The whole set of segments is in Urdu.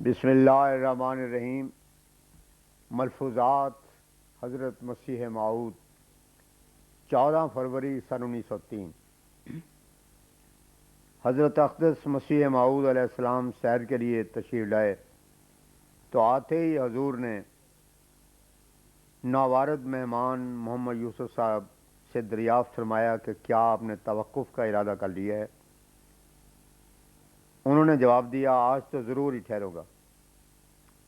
بسم اللہ الرحمن الرحیم۔ ملفوظات حضرت مسیح موعود 14 فروری سن 1903۔ حضرت اقدس مسیح موعود علیہ السلام سیر کے لیے تشریف لائے تو آتے ہی حضور نے ناوارد مہمان محمد یوسف صاحب سے دریافت فرمایا کہ کیا آپ نے توقف کا ارادہ کر لیا ہے؟ انہوں نے جواب دیا، آج تو ضرور ہی ٹھہروں گا۔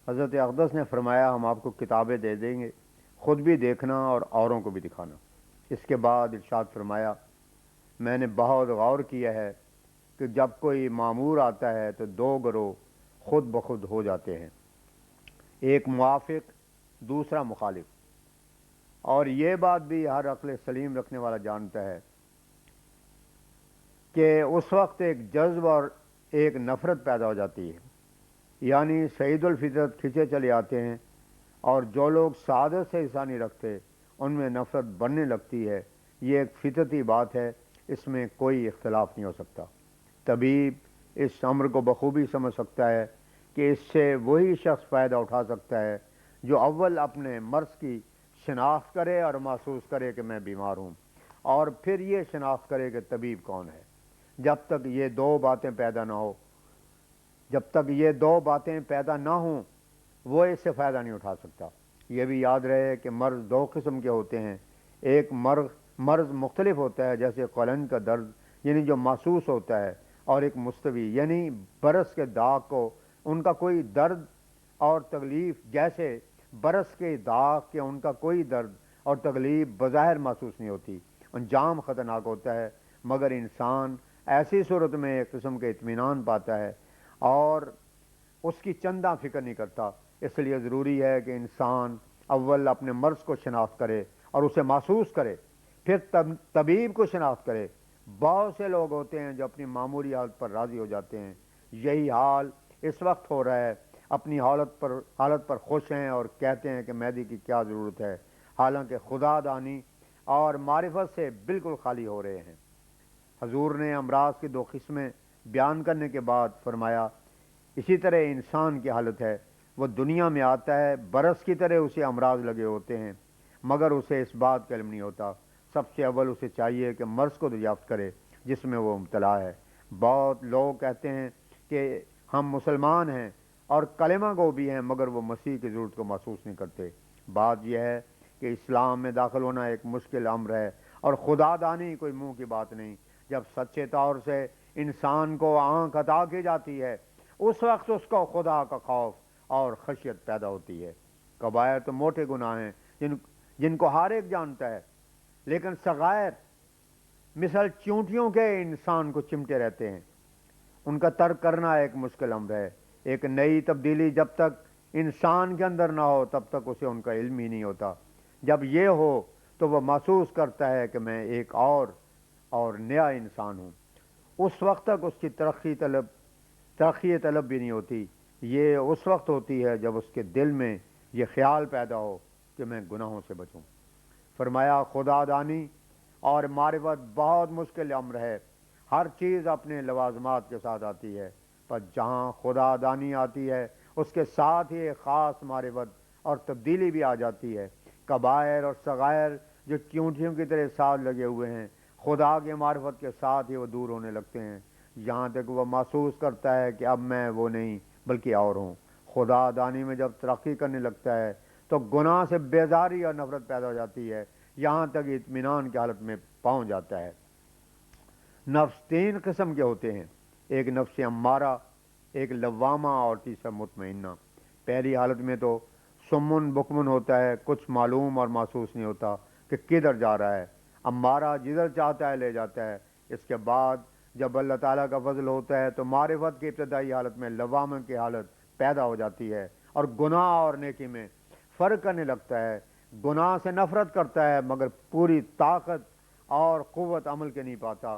حضرت اقدس نے فرمایا، ہم آپ کو کتابیں دے دیں گے، خود بھی دیکھنا اور اوروں کو بھی دکھانا۔ اس کے بعد ارشاد فرمایا، میں نے بہت غور کیا ہے کہ جب کوئی مامور آتا ہے تو دو گروہ خود بخود ہو جاتے ہیں، ایک موافق، دوسرا مخالف۔ اور یہ بات بھی ہر عقل سلیم رکھنے والا جانتا ہے کہ اس وقت ایک جذب اور ایک نفرت پیدا ہو جاتی ہے، یعنی سعید الفطرت کھنچے چلے آتے ہیں، اور جو لوگ سعادت سے حصہ نہیں رکھتے ان میں نفرت بڑھنے لگتی ہے۔ یہ ایک فطرتی بات ہے، اس میں کوئی اختلاف نہیں ہو سکتا۔ طبیب اس امر کو بخوبی سمجھ سکتا ہے کہ اس سے وہی شخص فائدہ اٹھا سکتا ہے جو اول اپنے مرض کی شناخت کرے اور محسوس کرے کہ میں بیمار ہوں، اور پھر یہ شناخت کرے کہ طبیب کون ہے۔ جب تک یہ دو باتیں پیدا نہ ہوں وہ اس سے فائدہ نہیں اٹھا سکتا۔ یہ بھی یاد رہے کہ مرض دو قسم کے ہوتے ہیں، ایک مرض مختلف ہوتا ہے جیسے قلن کا درد یعنی جو محسوس ہوتا ہے، اور ایک مستوی یعنی برس کے داغ کو ان کا کوئی درد اور تکلیف، جیسے برس کے داغ کے ان کا کوئی درد اور تکلیف بظاہر محسوس نہیں ہوتی، انجام خطرناک ہوتا ہے، مگر انسان ایسی صورت میں ایک قسم کے اطمینان پاتا ہے اور اس کی چندہ فکر نہیں کرتا۔ اس لیے ضروری ہے کہ انسان اول اپنے مرض کو شناخت کرے اور اسے محسوس کرے، پھر طبیب کو شناخت کرے۔ بہت سے لوگ ہوتے ہیں جو اپنی معمولی حالت پر راضی ہو جاتے ہیں، یہی حال اس وقت ہو رہا ہے، اپنی حالت پر خوش ہیں اور کہتے ہیں کہ مہدی کی کیا ضرورت ہے، حالانکہ خدا دانی اور معرفت سے بالکل خالی ہو رہے ہیں۔ حضور نے امراض کی دو قسمیں بیان کرنے کے بعد فرمایا، اسی طرح انسان کی حالت ہے، وہ دنیا میں آتا ہے، برس کی طرح اسے امراض لگے ہوتے ہیں، مگر اسے اس بات کا علم نہیں ہوتا۔ سب سے اول اسے چاہیے کہ مرض کو دریافت کرے جس میں وہ مبتلا ہے۔ بہت لوگ کہتے ہیں کہ ہم مسلمان ہیں اور کلمہ گو بھی ہیں، مگر وہ مسیح کی ضرورت کو محسوس نہیں کرتے۔ بات یہ ہے کہ اسلام میں داخل ہونا ایک مشکل امر ہے، اور خدا دانی کوئی منہ کی بات نہیں۔ جب سچے طور سے انسان کو آنکھ عطا کی جاتی ہے، اس وقت اس کو خدا کا خوف اور خشیت پیدا ہوتی ہے۔ کبائر تو موٹے گناہ ہیں جن کو ہر ایک جانتا ہے، لیکن صغائر مثل چونٹیوں کے انسان کو چمٹے رہتے ہیں، ان کا ترک کرنا ایک مشکل امر ہے۔ ایک نئی تبدیلی جب تک انسان کے اندر نہ ہو تب تک اسے ان کا علم ہی نہیں ہوتا۔ جب یہ ہو تو وہ محسوس کرتا ہے کہ میں ایک اور نیا انسان ہوں۔ اس وقت تک اس کی ترقی طلب بھی نہیں ہوتی۔ یہ اس وقت ہوتی ہے جب اس کے دل میں یہ خیال پیدا ہو کہ میں گناہوں سے بچوں۔ فرمایا، خدا دانی اور معرفت بہت مشکل امر ہے۔ ہر چیز اپنے لوازمات کے ساتھ آتی ہے، پر جہاں خدا دانی آتی ہے اس کے ساتھ ہی ایک خاص معرفت اور تبدیلی بھی آ جاتی ہے۔ کبائر اور صغائر جو چونٹیوں کی طرح ساتھ لگے ہوئے ہیں، خدا کے معرفت کے ساتھ ہی وہ دور ہونے لگتے ہیں، یہاں تک وہ محسوس کرتا ہے کہ اب میں وہ نہیں بلکہ اور ہوں۔ خدا دانی میں جب ترقی کرنے لگتا ہے تو گناہ سے بیزاری اور نفرت پیدا ہو جاتی ہے، یہاں تک اطمینان کی حالت میں پہنچ جاتا ہے۔ نفس تین قسم کے ہوتے ہیں، ایک نفس امارہ، ایک لوامہ اور تیسرا مطمئنہ۔ پہلی حالت میں تو سمن بکمن ہوتا ہے، کچھ معلوم اور محسوس نہیں ہوتا کہ کدھر جا رہا ہے، امارہ جدھر چاہتا ہے لے جاتا ہے۔ اس کے بعد جب اللہ تعالیٰ کا فضل ہوتا ہے تو معرفت کی ابتدائی حالت میں لوامہ کی حالت پیدا ہو جاتی ہے، اور گناہ اور نیکی میں فرق کرنے لگتا ہے۔ گناہ سے نفرت کرتا ہے مگر پوری طاقت اور قوت عمل کے نہیں پاتا۔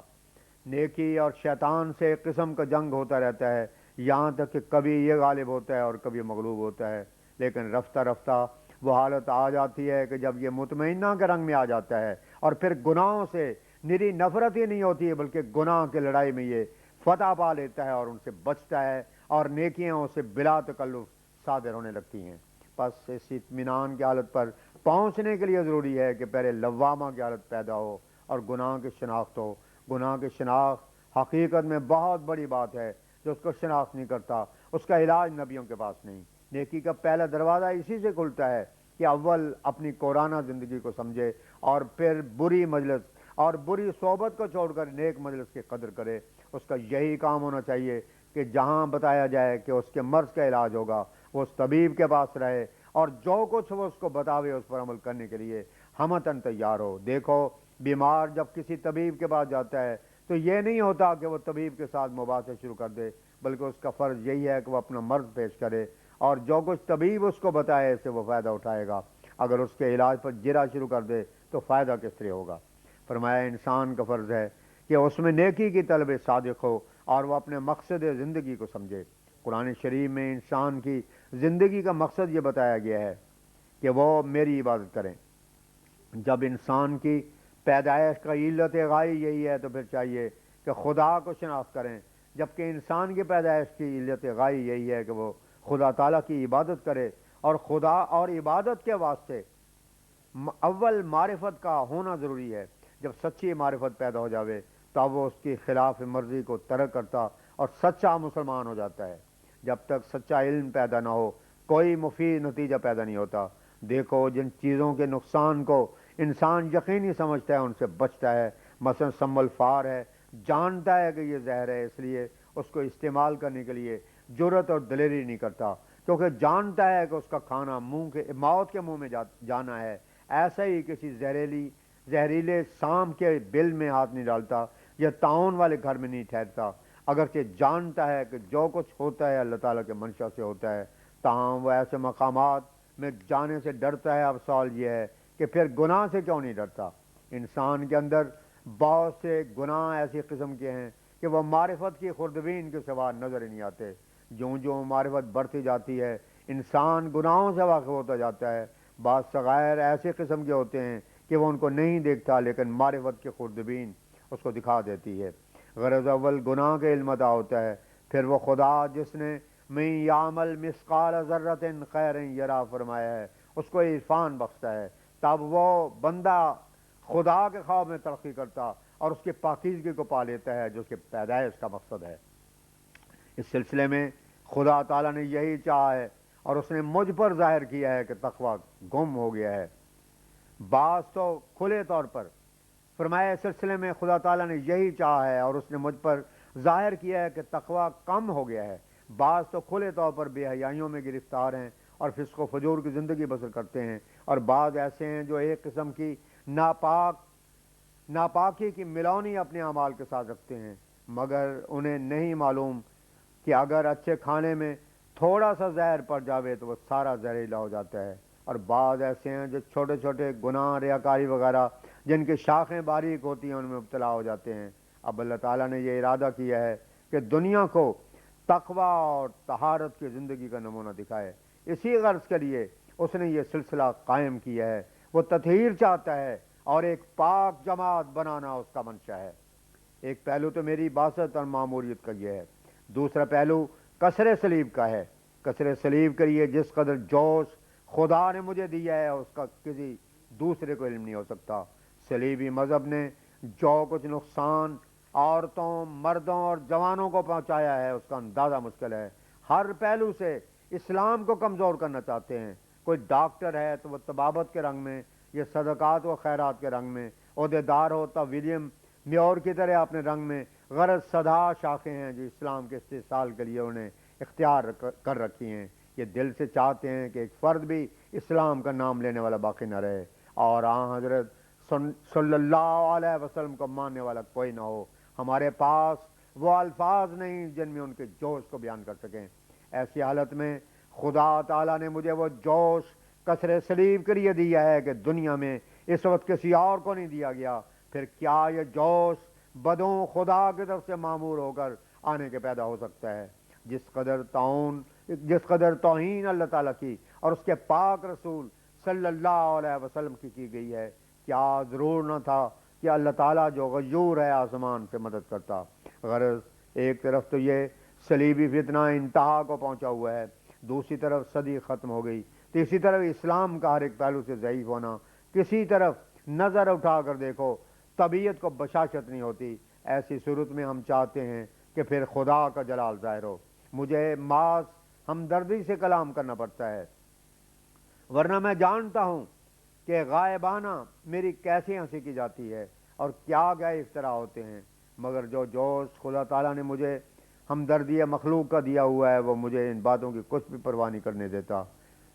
نیکی اور شیطان سے ایک قسم کا جنگ ہوتا رہتا ہے، یہاں تک کہ کبھی یہ غالب ہوتا ہے اور کبھی مغلوب ہوتا ہے، لیکن رفتہ رفتہ وہ حالت آ جاتی ہے کہ جب یہ مطمئنہ کے رنگ میں آ جاتا ہے، اور پھر گناہوں سے نری نفرت ہی نہیں ہوتی ہے بلکہ گناہ کی لڑائی میں یہ فتح پا لیتا ہے اور ان سے بچتا ہے، اور نیکیاں اسے بلا تکلف صادر ہونے لگتی ہیں۔ پس اس اطمینان کی حالت پر پہنچنے کے لیے ضروری ہے کہ پہلے لوامہ کی حالت پیدا ہو اور گناہ کی شناخت ہو۔ گناہ کی شناخت حقیقت میں بہت بڑی بات ہے۔ جو اس کو شناخت نہیں کرتا اس کا علاج نبیوں کے پاس نہیں۔ نیکی کا پہلا دروازہ اسی سے کھلتا ہے کہ اول اپنی کورانہ زندگی کو سمجھے اور پھر بری مجلس اور بری صحبت کو چھوڑ کر نیک مجلس کی قدر کرے۔ اس کا یہی کام ہونا چاہیے کہ جہاں بتایا جائے کہ اس کے مرض کا علاج ہوگا وہ اس طبیب کے پاس رہے اور جو کچھ وہ اس کو بتاوے اس پر عمل کرنے کے لیے ہمتاً تیار ہو۔ دیکھو، بیمار جب کسی طبیب کے پاس جاتا ہے تو یہ نہیں ہوتا کہ وہ طبیب کے ساتھ مباحثے شروع کر دے، بلکہ اس کا فرض یہی ہے کہ وہ اپنا مرض پیش کرے اور جو کچھ طبیب اس کو بتائے اس سے وہ فائدہ اٹھائے گا۔ اگر اس کے علاج پر جرا شروع کر دے تو فائدہ کس طرح ہوگا؟ فرمایا انسان کا فرض ہے کہ اس میں نیکی کی طلب صادق ہو اور وہ اپنے مقصد زندگی کو سمجھے۔ قرآن شریف میں انسان کی زندگی کا مقصد یہ بتایا گیا ہے کہ وہ میری عبادت کریں۔ جب انسان کی پیدائش کا علت غائی یہی ہے تو پھر چاہیے کہ خدا کو شناخت کریں، جبکہ انسان کی پیدائش کی علت غائی یہی ہے کہ وہ خدا تعالیٰ کی عبادت کرے، اور خدا اور عبادت کے واسطے اول معرفت کا ہونا ضروری ہے۔ جب سچی معرفت پیدا ہو جاوے تو اب وہ اس کی خلاف مرضی کو ترک کرتا اور سچا مسلمان ہو جاتا ہے۔ جب تک سچا علم پیدا نہ ہو کوئی مفید نتیجہ پیدا نہیں ہوتا۔ دیکھو، جن چیزوں کے نقصان کو انسان یقینی سمجھتا ہے ان سے بچتا ہے۔ مثلا سم الفار ہے، جانتا ہے کہ یہ زہر ہے، اس لیے اس کو استعمال کرنے کے لیے جرت اور دلیری نہیں کرتا، کیونکہ جانتا ہے کہ اس کا کھانا موت کے منہ میں جانا ہے۔ ایسا ہی کسی زہریلے سام کے بل میں ہاتھ نہیں ڈالتا یا طاعون والے گھر میں نہیں ٹھہرتا، اگرچہ جانتا ہے کہ جو کچھ ہوتا ہے اللہ تعالیٰ کے منشا سے ہوتا ہے، تاہم وہ ایسے مقامات میں جانے سے ڈرتا ہے۔ اب سوال یہ ہے کہ پھر گناہ سے کیوں نہیں ڈرتا؟ انسان کے اندر بہت سے گناہ ایسی قسم کے ہیں کہ وہ معرفت کی خوردبین کے سوا نظر ہی نہیں آتے۔ جوں جوں معرفت بڑھتی جاتی ہے انسان گناہوں سے واقف ہوتا جاتا ہے۔ بعض صغائر ایسے قسم کے ہوتے ہیں کہ وہ ان کو نہیں دیکھتا، لیکن معرفت کی خوردبین اس کو دکھا دیتی ہے۔ غرض اول گناہ کا علم عطا ہوتا ہے، پھر وہ خدا جس نے من یعمل مثقال ذرۃ خیر یرا فرمایا ہے اس کو عرفان بخشتا ہے، تب وہ بندہ خدا کے خواب میں ترقی کرتا اور اس کی پاکیزگی کو پا لیتا ہے جو اس کے پیدائش کا مقصد ہے۔ اس سلسلے میں خدا تعالیٰ نے یہی چاہا ہے اور اس نے مجھ پر ظاہر کیا ہے کہ تقویٰ گم ہو گیا ہے۔ بعض تو کھلے طور پر فرمایا اس سلسلے میں خدا تعالیٰ نے یہی چاہا ہے اور اس نے مجھ پر ظاہر کیا ہے کہ تقویٰ کم ہو گیا ہے۔ بعض تو کھلے طور پر بے حیائیوں میں گرفتار ہیں اور فسق و فجور کی زندگی بسر کرتے ہیں، اور بعض ایسے ہیں جو ایک قسم کی ناپاکی کی ملونی اپنے اعمال کے ساتھ رکھتے ہیں، مگر انہیں نہیں معلوم کہ اگر اچھے کھانے میں تھوڑا سا زہر پڑ جاوے تو وہ سارا زہریلا ہو جاتا ہے۔ اور بعض ایسے ہیں جو چھوٹے چھوٹے گناہ، ریاکاری وغیرہ جن کی شاخیں باریک ہوتی ہیں ان میں مبتلا ہو جاتے ہیں۔ اب اللہ تعالیٰ نے یہ ارادہ کیا ہے کہ دنیا کو تقویٰ اور طہارت کی زندگی کا نمونہ دکھائے۔ اسی غرض کے لیے اس نے یہ سلسلہ قائم کیا ہے۔ وہ تطہیر چاہتا ہے اور ایک پاک جماعت بنانا اس کا منشا ہے۔ ایک پہلو تو میری بعثت اور ماموریت کا یہ ہے، دوسرا پہلو کسر صلیب کا ہے۔ کسر صلیب کے لیے جس قدر جوش خدا نے مجھے دیا ہے اس کا کسی دوسرے کو علم نہیں ہو سکتا۔ صلیبی مذہب نے جو کچھ نقصان عورتوں، مردوں اور جوانوں کو پہنچایا ہے اس کا اندازہ مشکل ہے۔ ہر پہلو سے اسلام کو کمزور کرنا چاہتے ہیں۔ کوئی ڈاکٹر ہے تو وہ طبابت کے رنگ میں، یہ صدقات و خیرات کے رنگ میں، عہدیدار ہوتا ولیم میور کی طرح اپنے رنگ میں۔ غرض سدا شاخیں ہیں جو اسلام کے استحصال کے لیے انہیں اختیار کر رکھی ہیں۔ یہ دل سے چاہتے ہیں کہ ایک فرد بھی اسلام کا نام لینے والا باقی نہ رہے اور حضرت صلی اللہ علیہ وسلم کو ماننے والا کوئی نہ ہو۔ ہمارے پاس وہ الفاظ نہیں جن میں ان کے جوش کو بیان کر سکیں۔ ایسی حالت میں خدا تعالیٰ نے مجھے وہ جوش کسر صلیب کے لیے دیا ہے کہ دنیا میں اس وقت کسی اور کو نہیں دیا گیا۔ پھر کیا یہ جوش بدوں خدا کی طرف سے معمور ہو کر آنے کے پیدا ہو سکتا ہے؟ جس قدر توہین اللہ تعالیٰ کی اور اس کے پاک رسول صلی اللہ علیہ وسلم کی گئی ہے، کیا ضرور نہ تھا کہ اللہ تعالیٰ جو غیور ہے آسمان سے مدد کرتا؟ غرض ایک طرف تو یہ صلیبی فتنہ انتہا کو پہنچا ہوا ہے، دوسری طرف صدی ختم ہو گئی، تیسری طرف اسلام کا ہر ایک پہلو سے ضعیف ہونا، کسی طرف نظر اٹھا کر دیکھو طبیعت کو بشاشت نہیں ہوتی۔ ایسی صورت میں ہم چاہتے ہیں کہ پھر خدا کا جلال ظاہر ہو۔ مجھے معاذ ہمدردی سے کلام کرنا پڑتا ہے، ورنہ میں جانتا ہوں کہ غائبانہ میری کیسی ہنسی کی جاتی ہے اور کیا کیا افترا ہوتے ہیں، مگر جو جوش خدا تعالیٰ نے مجھے ہمدردی مخلوق کا دیا ہوا ہے وہ مجھے ان باتوں کی کچھ بھی پرواہ نہیں کرنے دیتا۔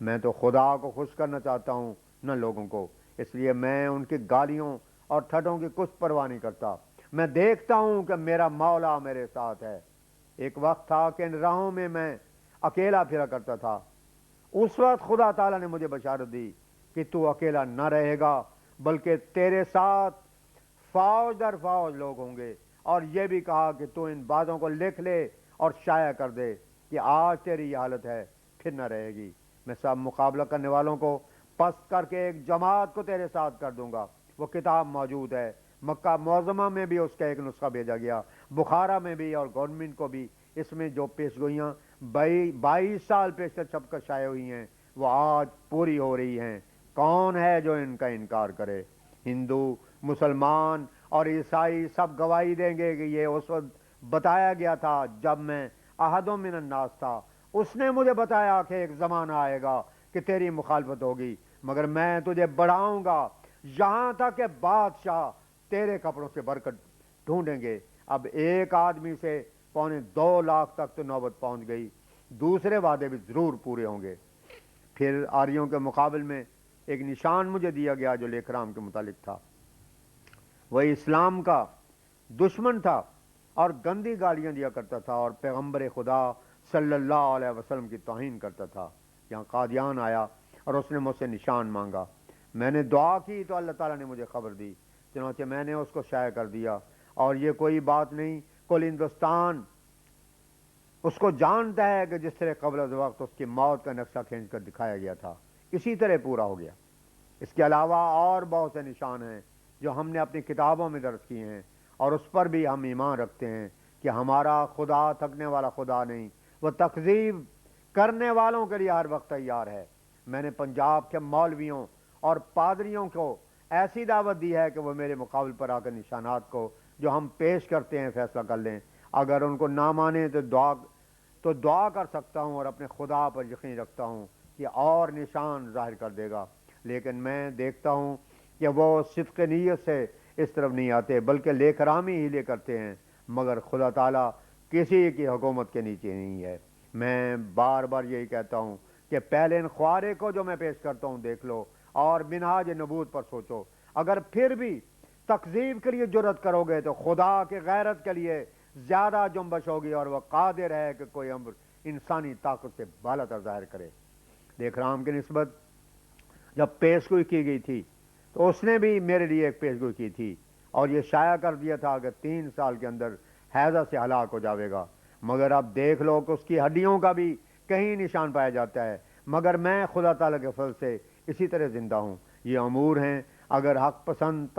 میں تو خدا کو خوش کرنا چاہتا ہوں، نہ لوگوں کو، اس لیے میں ان کی گالیوں اور ٹھٹوں کی کچھ پرواہ نہیں کرتا۔ میں دیکھتا ہوں کہ میرا مولا میرے ساتھ ہے۔ ایک وقت تھا کہ ان راہوں میں اکیلا پھرا کرتا تھا، اس وقت خدا تعالیٰ نے مجھے بشارت دی کہ تو اکیلا نہ رہے گا، بلکہ تیرے ساتھ فوج در فوج لوگ ہوں گے، اور یہ بھی کہا کہ تو ان باتوں کو لکھ لے اور شائع کر دے کہ آج تیری یہ حالت ہے، پھر نہ رہے گی۔ میں سب مقابلہ کرنے والوں کو پست کر کے ایک جماعت کو تیرے ساتھ کر دوں گا۔ وہ کتاب موجود ہے، مکہ معظمہ میں بھی اس کا ایک نسخہ بھیجا گیا، بخارا میں بھی اور گورنمنٹ کو بھی۔ اس میں جو پیش گوئیاں 22 سال پیشتر چھپ کر شائع ہوئی ہیں وہ آج پوری ہو رہی ہیں۔ کون ہے جو ان کا انکار کرے؟ ہندو، مسلمان اور عیسائی سب گواہی دیں گے کہ یہ اس وقت بتایا گیا تھا جب میں احد من الناس تھا۔ اس نے مجھے بتایا کہ ایک زمانہ آئے گا کہ تیری مخالفت ہوگی، مگر میں تجھے بڑھاؤں گا یہاں تک کہ بادشاہ تیرے کپڑوں سے برکت ڈھونڈیں گے۔ اب ایک آدمی سے 2.25 لاکھ تک تو نوبت پہنچ گئی، دوسرے وعدے بھی ضرور پورے ہوں گے۔ پھر آریوں کے مقابل میں ایک نشان مجھے دیا گیا جو لیکرام کے متعلق تھا۔ وہ اسلام کا دشمن تھا اور گندی گالیاں دیا کرتا تھا اور پیغمبر خدا صلی اللہ علیہ وسلم کی توہین کرتا تھا۔ یہاں قادیان آیا اور اس نے مجھ سے نشان مانگا، میں نے دعا کی تو اللہ تعالیٰ نے مجھے خبر دی، چنانچہ میں نے اس کو شائع کر دیا۔ اور یہ کوئی بات نہیں، کل ہندوستان اس کو جانتا ہے کہ جس طرح قبل از وقت اس کی موت کا نقشہ کھینچ کر دکھایا گیا تھا اسی طرح پورا ہو گیا۔ اس کے علاوہ اور بہت سے نشان ہیں جو ہم نے اپنی کتابوں میں درج کیے ہیں، اور اس پر بھی ہم ایمان رکھتے ہیں کہ ہمارا خدا تھکنے والا خدا نہیں، وہ تکذیب کرنے والوں کے لیے ہر وقت تیار ہے۔ میں نے پنجاب کے مولویوں اور پادریوں کو ایسی دعوت دی ہے کہ وہ میرے مقابل پر آ کر نشانات کو جو ہم پیش کرتے ہیں فیصلہ کر لیں۔ اگر ان کو نہ مانے تو دعا کر سکتا ہوں اور اپنے خدا پر یقین رکھتا ہوں کہ اور نشان ظاہر کر دے گا، لیکن میں دیکھتا ہوں کہ وہ صدق نیت سے اس طرف نہیں آتے بلکہ لیکرامی ہی لے کرتے ہیں، مگر خدا تعالیٰ کسی کی حکومت کے نیچے نہیں ہے۔ میں بار بار یہی کہتا ہوں کہ پہلے ان خوارے کو جو میں پیش کرتا ہوں دیکھ لو اور منہاج نبوت پر سوچو۔ اگر پھر بھی تکذیب کے لیے جرت کرو گے تو خدا کے غیرت کے لیے زیادہ جنبش ہوگی، اور وہ قادر ہے کہ کوئی امر انسانی طاقت سے بالاتر ظاہر کرے۔ لیکرام کی نسبت جب پیش گوئی کی گئی تھی تو اس نے بھی میرے لیے ایک پیش گوئی کی تھی اور یہ شائع کر دیا تھا کہ 3 سال کے اندر حیضہ سے ہلاک ہو جاوے گا، مگر اب دیکھ لو کہ اس کی ہڈیوں کا بھی کہیں نشان پایا جاتا ہے، مگر میں خدا تعالیٰ کے فضل سے اسی طرح زندہ ہوں۔ یہ امور ہیں، اگر حق پسند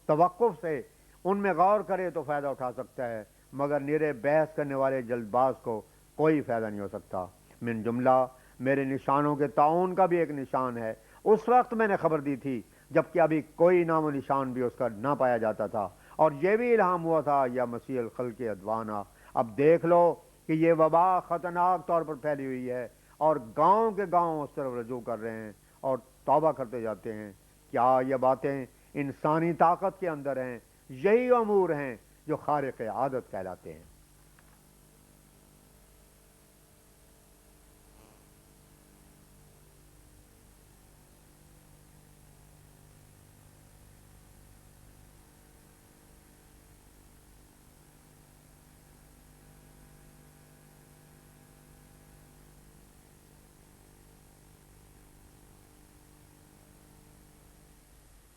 توقف سے ان میں غور کرے تو فائدہ اٹھا سکتا ہے، مگر نرے بحث کرنے والے جلد باز کو کوئی فائدہ نہیں ہو سکتا۔ من جملہ میرے نشانوں کے تعاون کا بھی ایک نشان ہے۔ اس وقت میں نے خبر دی تھی جبکہ ابھی کوئی نام و نشان بھی اس کا نہ پایا جاتا تھا، اور یہ بھی الہام ہوا تھا یا مسیح الخلق ادوانا۔ اب دیکھ لو کہ یہ وبا خطرناک طور پر پھیلی ہوئی ہے اور گاؤں کے گاؤں اس طرف رجوع کر رہے ہیں اور توبہ کرتے جاتے ہیں۔ کیا یہ باتیں انسانی طاقت کے اندر ہیں؟ یہی امور ہیں جو خارق عادت کہلاتے ہیں۔